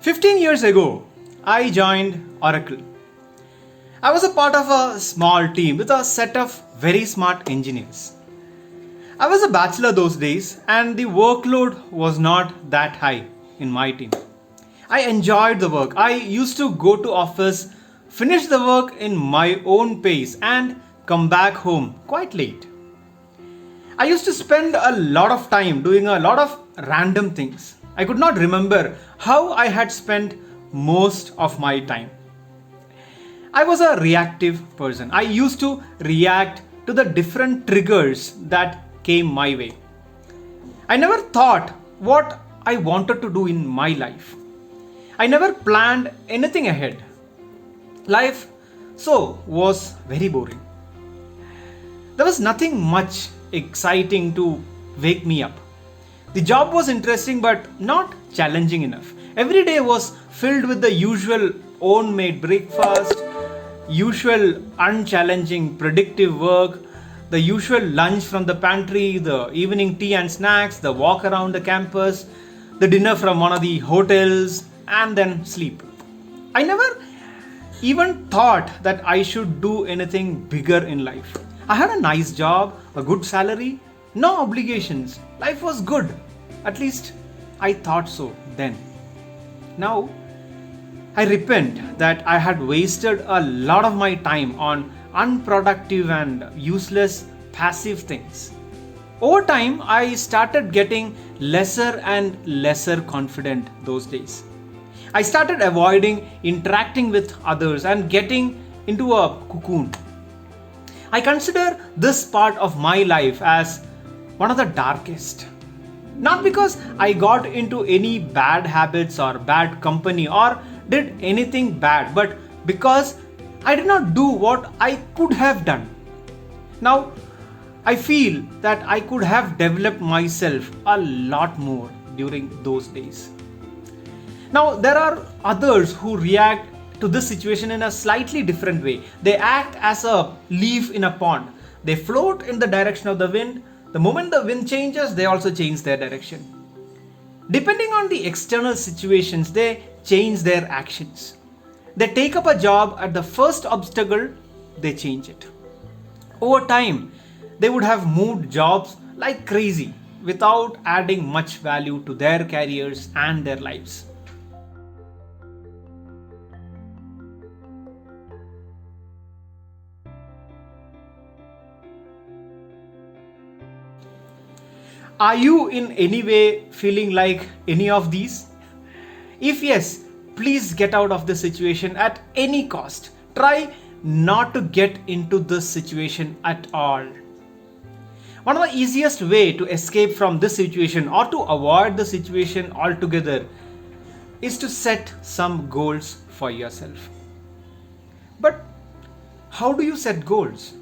15 years ago, I joined Oracle. I was a part of a small team with a set of very smart engineers. I was a bachelor those days and the workload was not that high in my team. I enjoyed the work. I used to go to office, finish the work in my own pace and come back home quite late. I used to spend a lot of time doing a lot of random things. I could not remember how I had spent most of my time. I was a reactive person. I used to react to the different triggers that came my way. I never thought what I wanted to do in my life. I never planned anything ahead. Life so was very boring. There was nothing much exciting to wake me up. The job was interesting but not challenging enough. Every day was filled with the usual own made breakfast, usual unchallenging predictive work, the usual lunch from the pantry, the evening tea and snacks, the walk around the campus, the dinner from one of the hotels, and then sleep. I never even thought that I should do anything bigger in life. I had a nice job, a good salary, no obligations. Life was good. At least I thought so then. Now, I repent that I had wasted a lot of my time on unproductive and useless passive things. Over time, I started getting lesser and lesser confident those days. I started avoiding interacting with others and getting into a cocoon. I consider this part of my life as one of the darkest. Not because I got into any bad habits or bad company or did anything bad, but because I did not do what I could have done. Now, I feel that I could have developed myself a lot more during those days. Now, there are others who react to this situation in a slightly different way. They act as a leaf in a pond. They float in the direction of the wind. The moment the wind changes, they also change their direction. Depending on the external situations, they change their actions. They take up a job at the first obstacle, they change it. Over time, they would have moved jobs like crazy without adding much value to their careers and their lives. Are you in any way feeling like any of these? If yes, please get out of this situation at any cost. Try not to get into this situation at all. One of the easiest way to escape from this situation or to avoid the situation altogether is to set some goals for yourself. But how do you set goals?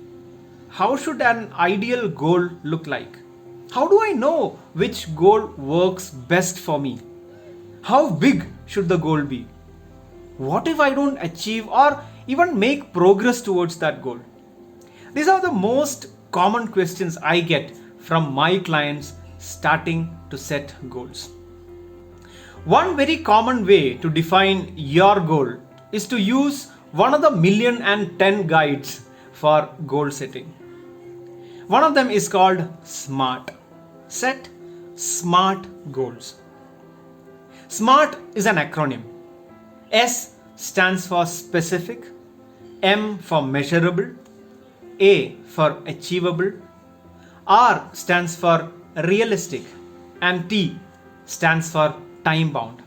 How should an ideal goal look like? How do I know which goal works best for me? How big should the goal be? What if I don't achieve or even make progress towards that goal? These are the most common questions I get from my clients starting to set goals. One very common way to define your goal is to use one of the 1,010 guides for goal setting. One of them is called SMART. Set SMART goals. SMART is an acronym. S stands for specific, M for measurable, A for achievable, R stands for realistic, and T stands for time bound.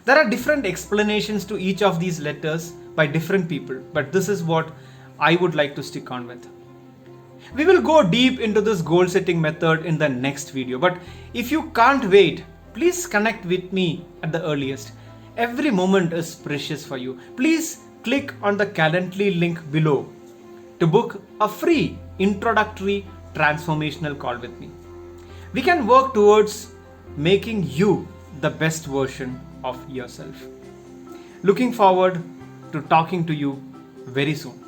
There are different explanations to each of these letters by different people, but this is what I would like to stick on with. We will go deep into this goal setting method in the next video, but if you can't wait, please connect with me at the earliest. Every moment is precious for you. Please click on the Calendly link below to book a free introductory transformational call with me. We can work towards making you the best version of yourself. Looking forward to talking to you very soon.